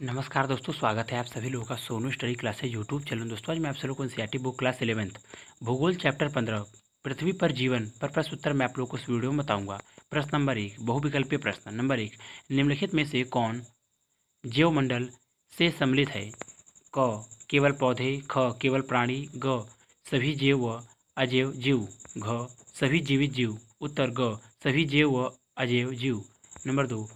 नमस्कार दोस्तों, स्वागत है आप सभी लोगों का Sonu study classes YouTube channel. दोस्तों आज मैं आप सभी लोगों को एनसीईआरटी बुक क्लास 11th भूगोल चैप्टर 15 पृथ्वी पर जीवन पर प्रश्न उत्तर मैं आप लोगों को इस वीडियो में बताऊंगा। प्रश्न नंबर 1, बहुविकल्पीय प्रश्न नंबर 1, निम्नलिखित में से कौन जीवमंडल से सम्मिलित है? क केवल पौधे, ख केवल प्राणी, ग सभी जैव व अजैव जीव, घ सभी जीवित जीव। उत्तर ग सभी जैव व अजैव जीव। नंबर 2,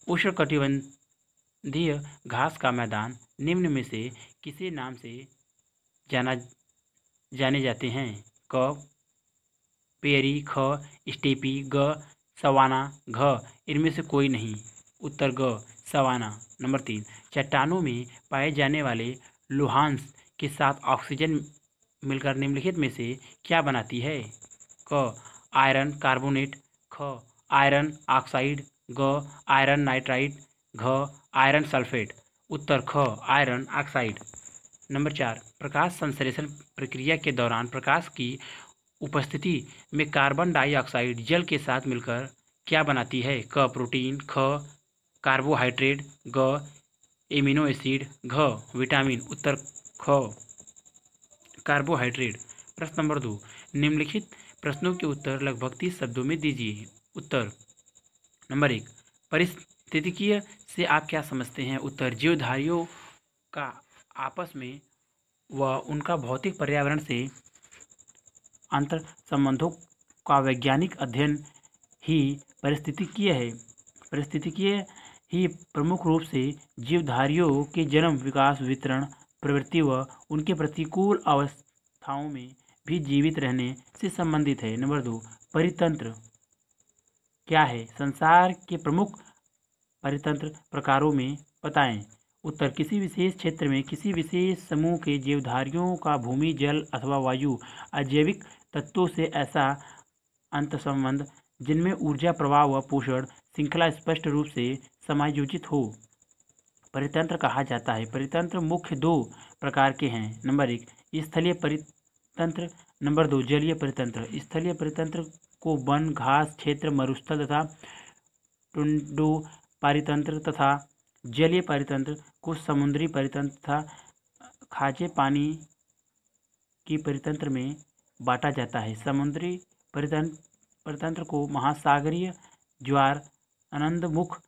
उष्णकटिबंधीय घास का मैदान निम्न में से किसे नाम से जाना जाने जाते हैं? क पेरी, ख स्टेपी, ग सवाना, घ इनमें से कोई नहीं। उत्तर ग सवाना। नंबर 3, चट्टानों में पाए जाने वाले लोहांश के साथ ऑक्सीजन मिलकर निम्नलिखित में से क्या बनाती है? क आयरन कार्बोनेट, ख आयरन ऑक्साइड, ग आयरन नाइट्राइड, घ आयरन सल्फेट। उत्तर ख आयरन ऑक्साइड। नंबर 4, प्रकाश संश्लेषण प्रक्रिया के दौरान प्रकाश की उपस्थिति में कार्बन डाइऑक्साइड जल के साथ मिलकर क्या बनाती है? क प्रोटीन, ख कार्बोहाइड्रेट, ग एमिनो एसिड, घ विटामिन। उत्तर ख कार्बोहाइड्रेट। प्रश्न नंबर 2, निम्नलिखित प्रश्नों के उत्तर लगभग 30 शब्दों में दीजिए। उत्तर नंबर 1, पारिस्थितिकीय से आप क्या समझते हैं? उत्तर जीवधारियों का आपस में व उनका भौतिक पर्यावरण से अंतर संबंधों का वैज्ञानिक अध्ययन ही पारिस्थितिकीय है। पारिस्थितिकीय ही प्रमुख रूप से जीवधारियों के जन्म, विकास, वितरण, प्रवृत्ति व उनके प्रतिकूल अवस्थाओं में भी जीवित रहने से संबंधित है। नंबर 2, परितंत्र क्या है? संसार के प्रमुख परितंत्र प्रकारों में बताएं। उत्तर किसी विशेष क्षेत्र में किसी विशेष समूह के जीवधारियों का भूमि, जल अथवा वायु अजैविक तत्वों से ऐसा अंतर्संबंध जिनमें ऊर्जा प्रवाह व पोषण श्रृंखला स्पष्ट रूप से समायोजित हो, परितंत्र कहा जाता है। परितंत्र मुख्य 2 प्रकार के हैं। नंबर 1, स्थलीय परितंत्र, नंबर 2, जलीय परितंत्र। स्थलीय परितंत्र को वन, घास क्षेत्र, मरुस्थल तथा टुंडो परितंत्र तथा जलीय परितंत्र को समुद्री परितंत्र तथा खारे पानी की परितंत्र में बांटा जाता है। समुद्री परितंत्र को महासागरीय ज्वार, आनंदमुख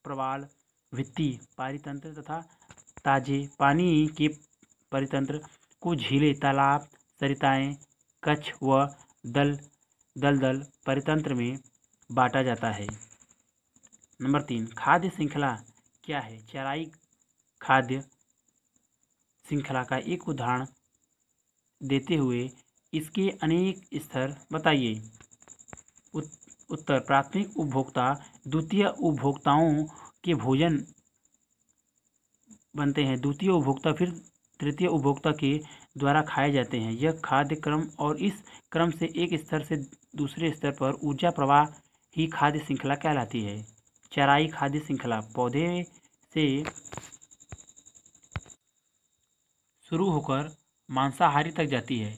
प्रवाल, भित्ति परितंत्र तथा ताजे पानी के परितंत्र को झीलें, तालाब, सरिताएं, कच्छ व दलदल परितंत्र में बांटा जाता है। नंबर 3, खाद्य श्रृंखला क्या है? चराई खाद्य श्रृंखला का एक उदाहरण देते हुए इसके अनेक स्तर बताइए। उत्तर प्राथमिक उपभोक्ता द्वितीय उपभोक्ताओं के भोजन बनते हैं, द्वितीय उपभोक्ता फिर तृतीय उपभोक्ता के द्वारा खाए जाते हैं। यह खाद्य क्रम और इस क्रम से एक स्तर से दूसरे स्तर पर ऊर्जा प्रवाह ही खाद्य श्रृंखला कहलाती है। चराई खाद्य श्रृंखला पौधे से शुरू होकर मांसाहारी तक जाती है,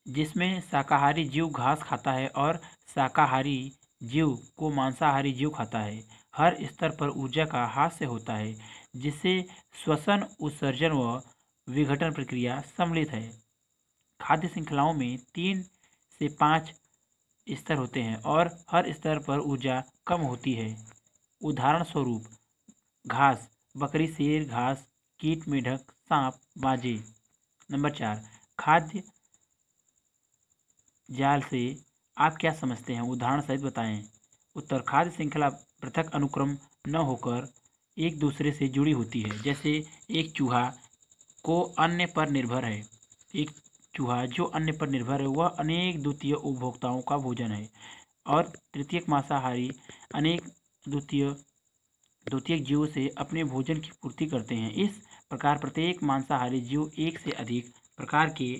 जिसमें शाकाहारी जीव घास खाता है और शाकाहारी जीव को मांसाहारी जीव खाता है। हर स्तर पर ऊर्जा का हाथ से होता है, जिससे श्वसन, उत्सर्जन व विघटन प्रक्रिया सम्मिलित है। खाद्य श्रृंखलाओं में 3 से 5 स्तर होते हैं और हर स्तर पर ऊर्जा कम होती है। उदाहरण स्वरूप घास, बकरी, शेर घास, कीट, मेढक, सांप, बाजे। नंबर 4, खाद्य जाल से आप क्या समझते हैं? उदाहरण सहित बताएं। उत्तर खाद्य श्रृंखला पृथक अनुक्रम न होकर एक दूसरे से जुड़ी होती है। जैसे एक चूहा को अन्य पर निर्भर है, एक चूहा जो अन्य पर निर्भर है वह अनेक द्वितीय उपभोक्ताओं का भोजन है, और तृतीयक मांसाहारी अनेक द्वितीयक जीवों से अपने भोजन की पूर्ति करते हैं। इस प्रकार प्रत्येक मांसाहारी जीव एक से अधिक प्रकार के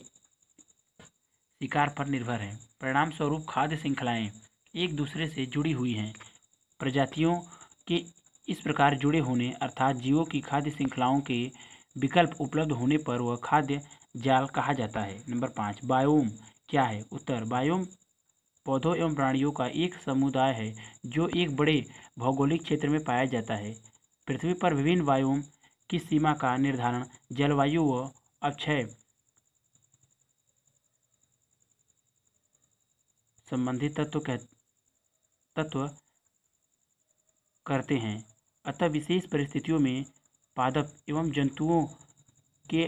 शिकार पर निर्भर है। परिणाम स्वरूप खाद्य श्रृंखलाएं एक दूसरे से जुड़ी हुई हैं। प्रजातियों के इस प्रकार जुड़े होने अर्थात जीवों की खाद्य श्रृंखलाओं के विकल्प उपलब्ध होने पर वह खाद्य जाल कहा जाता है। नंबर 5, बायोम क्या है? उत्तर बायोम पौधों एवं प्राणियों का एक समुदाय है जो एक बड़े भौगोलिक क्षेत्र में पाया जाता है। पृथ्वी पर विभिन्न बायोम की सीमा का निर्धारण जलवायु व अक्षय संबंधित तत्व करते हैं। अतः विशेष परिस्थितियों में पादप एवं जंतुओं के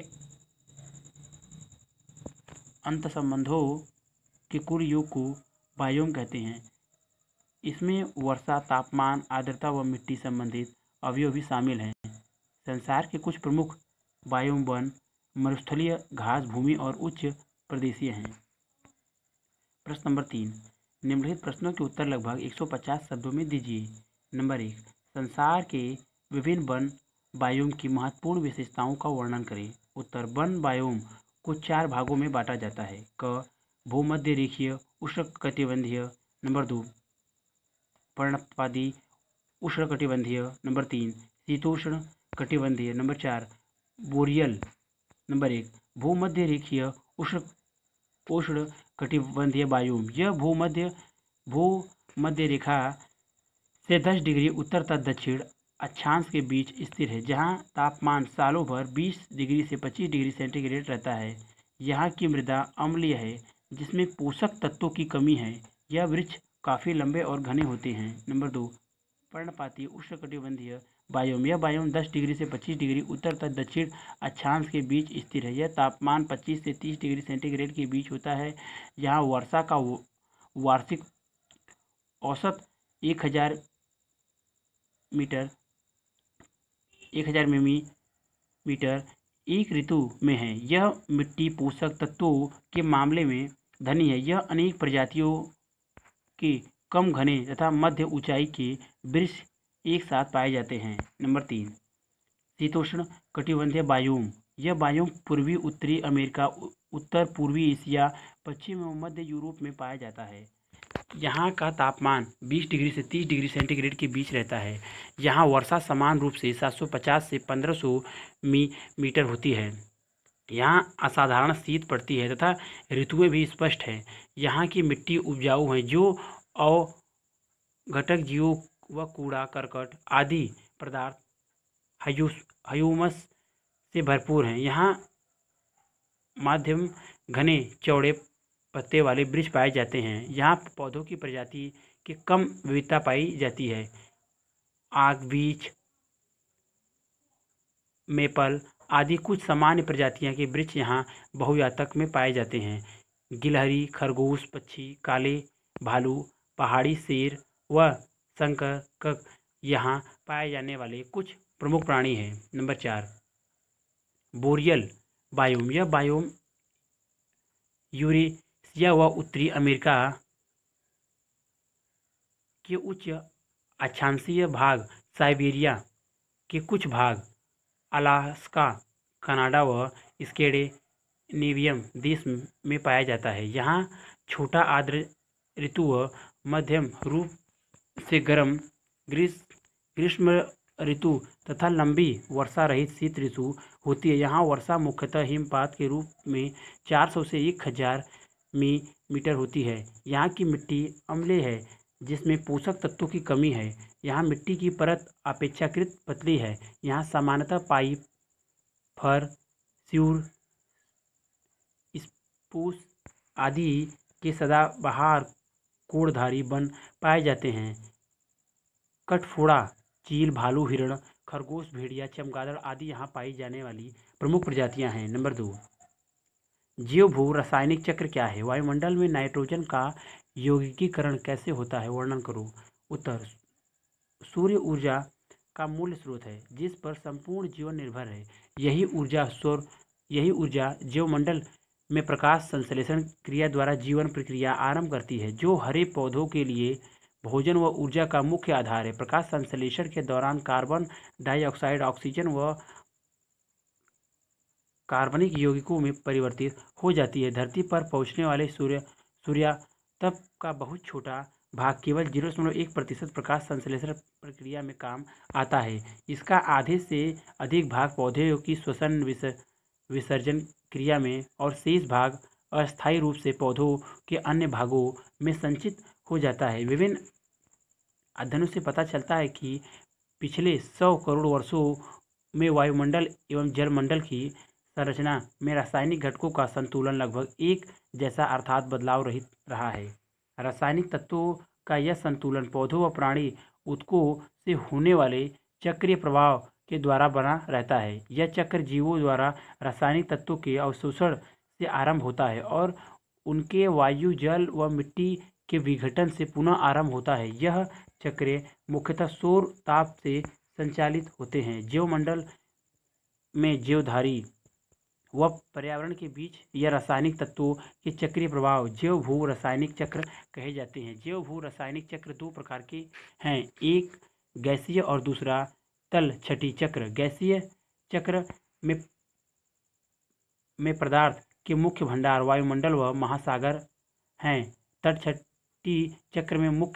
अंतर्संबंधों के कुल योग को बायोम कहते हैं। इसमें वर्षा, तापमान, आर्द्रता व मिट्टी संबंधित अवयव भी शामिल हैं। संसार के कुछ प्रमुख बायोम वन, मरुस्थलीय, घास भूमि और उच्च प्रदेशीय हैं। प्रश्न नंबर 3, निम्नलिखित प्रश्नों के उत्तर लगभग 150 शब्दों में दीजिए। नंबर 1, संसार के विभिन्न वन बायोम की महत्वपूर्ण विशेषताओं का वर्णन करें। उत्तर, वन बायोम को 4 भागों में बांटा जाता है। क, भूमध्य रेखीय उष्णकटिबंधीय। नंबर 2, पर्णपाती उष्णकटिबंधीय। नंबर 3, शीतोष्ण कटिबंधीय। Number 4, boreal. नंबर 1, भूमध्य रेखीय उष्ण कटिबंधीय बायोम। यह भूमध्य रेखा से 10 डिग्री उत्तर तथा दक्षिण अक्षांश के बीच स्थिर है, जहाँ तापमान सालों भर 20 डिग्री से 25 डिग्री सेंटीग्रेड रहता है। यहाँ की मृदा अम्लीय है, जिसमें पोषक तत्वों की कमी है। यह वृक्ष काफ़ी लंबे और घने होते हैं। नंबर 2, पर्णपाती उष्णकटिबंधीय बायोम। यह बायोम 10 डिग्री से 25 डिग्री उत्तर तथा दक्षिण अक्षांश के बीच स्थिर है। यह तापमान 25 से 30 डिग्री सेंटीग्रेड के बीच होता है। यहाँ वर्षा का वार्षिक औसत 1000 मिलीमीटर एक ऋतु में है। यह मिट्टी पोषक तत्वों के मामले में धनी है। यह अनेक प्रजातियों के कम घने तथा मध्य ऊंचाई के वृक्ष एक साथ पाए जाते हैं। नंबर 3, शीतोष्ण कटिबंधीय बायोम। यह बायोम पूर्वी उत्तरी अमेरिका, उत्तर पूर्वी एशिया, पश्चिम एवं मध्य यूरोप में पाया जाता है। यहाँ का तापमान 20 डिग्री से 30 डिग्री सेंटीग्रेड के बीच रहता है। यहाँ वर्षा समान रूप से 750 से 1500 मिलीमीटर होती है। यहाँ असाधारण शीत पड़ती है तथा ऋतुएं भी स्पष्ट हैं। यहाँ की मिट्टी उपजाऊ है, जो अघटक जीवों व कूड़ा करकट आदि पदार्थ ह्यूमस से भरपूर हैं। यहाँ मध्यम घने चौड़े पत्ते वाले वृक्ष पाए जाते हैं। यहाँ पौधों की प्रजाति की कम विविधता पाई जाती है। आक, बीच, मेपल आदि कुछ सामान्य प्रजातियों के वृक्ष यहाँ बहुजातक में पाए जाते हैं। गिलहरी, खरगोश, पक्षी, काले भालू, पहाड़ी शेर व शंखक यहाँ पाए जाने वाले कुछ प्रमुख प्राणी हैं। Number 4, boreal biome. यह बायोम यूरेशिया व उत्तरी अमेरिका के उच्च अक्षांशीय भाग, साइबेरिया के कुछ भाग, अलास्का, कनाडा व स्कैंडिनेवियन देश में पाया जाता है। यहाँ छोटा आर्द्र ऋतु व मध्यम रूप से गर्म ग्रीष्म ऋतु तथा लंबी वर्षा रहित शीत ऋतु होती है। यहाँ वर्षा मुख्यतः हिमपात के रूप में 400 से 1000 मिलीमीटर होती है। यहाँ की मिट्टी अम्लीय है, जिसमें पोषक तत्वों की कमी है। यहाँ मिट्टी की परत अपेक्षाकृत पतली है। यहाँ सामान्यतः पाइप, फर, स्यूर, स्प्रूस आदि के सदाबहार कोड़धारी वन पाए जाते हैं। कठफोड़ा, चील, भालू, हिरण, खरगोश, भेड़िया, चमगादड़ आदि यहाँ पाई जाने वाली प्रमुख प्रजातियाँ हैं। नंबर 2, जीव भू रासायनिक चक्र क्या है? वायुमंडल में नाइट्रोजन का यौगिकीकरण कैसे होता है, वर्णन करो। उत्तर, सूर्य ऊर्जा का मूल स्रोत है, जिस पर संपूर्ण जीवन निर्भर है। यही ऊर्जा जीवमंडल में प्रकाश संश्लेषण क्रिया द्वारा जीवन प्रक्रिया आरंभ करती है, जो हरे पौधों के लिए भोजन व ऊर्जा का मुख्य आधार है। प्रकाश संश्लेषण के दौरान कार्बन डाइऑक्साइड ऑक्सीजन व कार्बनिक यौगिकों में परिवर्तित हो जाती है। धरती पर पहुंचने वाले सूर्यातप का बहुत छोटा भाग, केवल 0.1% प्रकाश संश्लेषण प्रक्रिया में काम आता है। इसका आधे से अधिक भाग पौधों की श्वसन विसर्जन क्रिया में और शेष भाग अस्थायी रूप से पौधों के अन्य भागों में संचित हो जाता है। विभिन्न अध्ययनों से पता चलता है कि पिछले 100 करोड़ वर्षों में वायुमंडल एवं जलमंडल की संरचना में रासायनिक घटकों का संतुलन लगभग एक जैसा अर्थात बदलाव रहित रहा है। रासायनिक तत्वों का यह संतुलन पौधों व प्राणी ऊतकों से होने वाले चक्रीय प्रभाव के द्वारा बना रहता है। यह चक्र जीवों द्वारा रासायनिक तत्वों के अवशोषण से आरंभ होता है और उनके वायु, जल व मिट्टी के विघटन से पुनः आरंभ होता है। यह चक्र मुख्यतः सौर ताप से संचालित होते हैं। जीवमंडल में जीवधारी व पर्यावरण के बीच यह रासायनिक तत्वों के चक्रीय प्रभाव जैव भू रासायनिक चक्र कहे जाते हैं। जैव भू रासायनिक चक्र दो प्रकार के हैं, एक गैसीय और दूसरा तलछटी चक्र। गैसीय चक्र में पदार्थ के मुख्य भंडार वायुमंडल व महासागर हैं। तलछटी चक्र में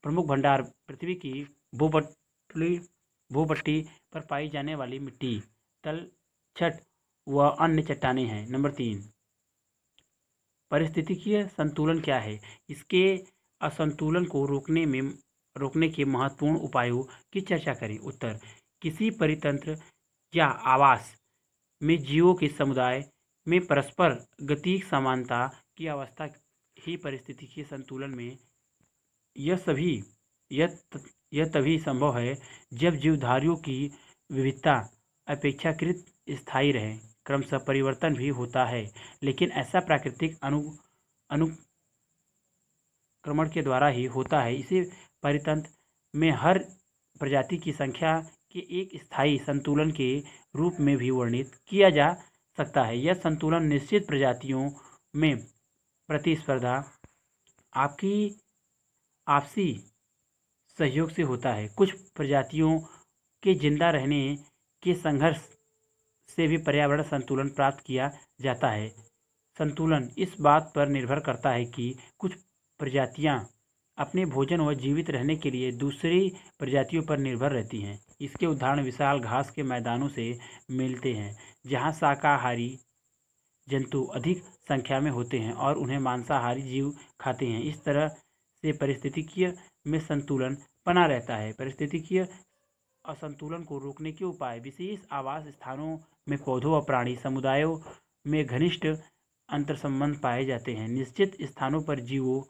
प्रमुख भंडार पृथ्वी की भूपट्टी पर पाई जाने वाली मिट्टी, तलछट व अन्य चट्टानें हैं। नंबर 3, पारिस्थितिकीय संतुलन क्या है? इसके असंतुलन को रोकने के महत्वपूर्ण उपायों की चर्चा करें। उत्तर, किसी परितंत्र या आवास में जीवों के समुदाय में परस्पर गति समानता की अवस्था ही पारिस्थितिकीय संतुलन में यह तभी संभव है जब जीवधारियों की विविधता अपेक्षाकृत स्थायी रहे। क्रमशः परिवर्तन भी होता है, लेकिन ऐसा प्राकृतिक अनुक्रमण के द्वारा ही होता है। इसे परितंत्र में हर प्रजाति की संख्या के एक स्थायी संतुलन के रूप में भी वर्णित किया जा सकता है। यह संतुलन निश्चित प्रजातियों में प्रतिस्पर्धा, आपसी सहयोग से होता है। कुछ प्रजातियों के जिंदा रहने के संघर्ष से भी पर्यावरण संतुलन प्राप्त किया जाता है। संतुलन इस बात पर निर्भर करता है कि कुछ प्रजातियां अपने भोजन व जीवित रहने के लिए दूसरी प्रजातियों पर निर्भर रहती हैं। इसके उदाहरण विशाल घास के मैदानों से मिलते हैं, जहां शाकाहारी जंतु अधिक संख्या में होते हैं और उन्हें मांसाहारी जीव खाते हैं। इस तरह से पारिस्थितिकीय में संतुलन बना रहता है। पारिस्थितिकीय असंतुलन को रोकने के उपाय: विशेष आवास स्थानों में पौधों व प्राणी समुदायों में घनिष्ठ अंतर्संबंध पाए जाते हैं। निश्चित स्थानों पर जीवों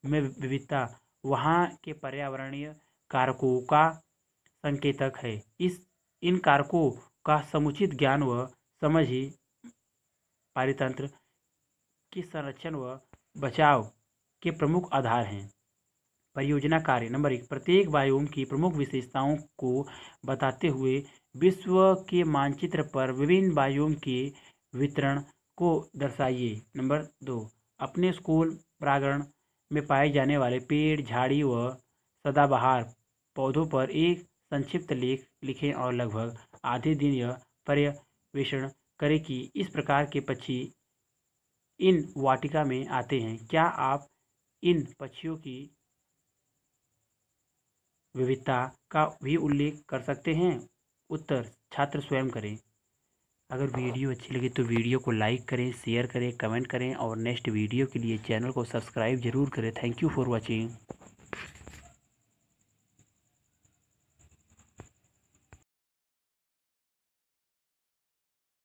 में विविधता वहाँ के पर्यावरणीय कारकों का संकेतक है। इन कारकों का समुचित ज्ञान व समझ ही पारितंत्र के संरक्षण व बचाव के प्रमुख आधार हैं। परियोजना कार्य: नंबर 1, प्रत्येक बायोम की प्रमुख विशेषताओं को बताते हुए विश्व के मानचित्र पर विभिन्न बायोम के वितरण को दर्शाइए। नंबर 2, अपने स्कूल प्रांगण में पाए जाने वाले पेड़, झाड़ी व सदाबहार पौधों पर एक संक्षिप्त लेख लिखें और लगभग आधे दिन यह पर्यवेक्षण करें कि इस प्रकार के पक्षी इन वाटिका में आते हैं। क्या आप इन पक्षियों की विविधता का भी उल्लेख कर सकते हैं? उत्तर छात्र स्वयं करें। अगर वीडियो अच्छी लगी तो वीडियो को लाइक करें, शेयर करें, कमेंट करें और नेक्स्ट वीडियो के लिए चैनल को सब्सक्राइब जरूर करें। Thank you for watching.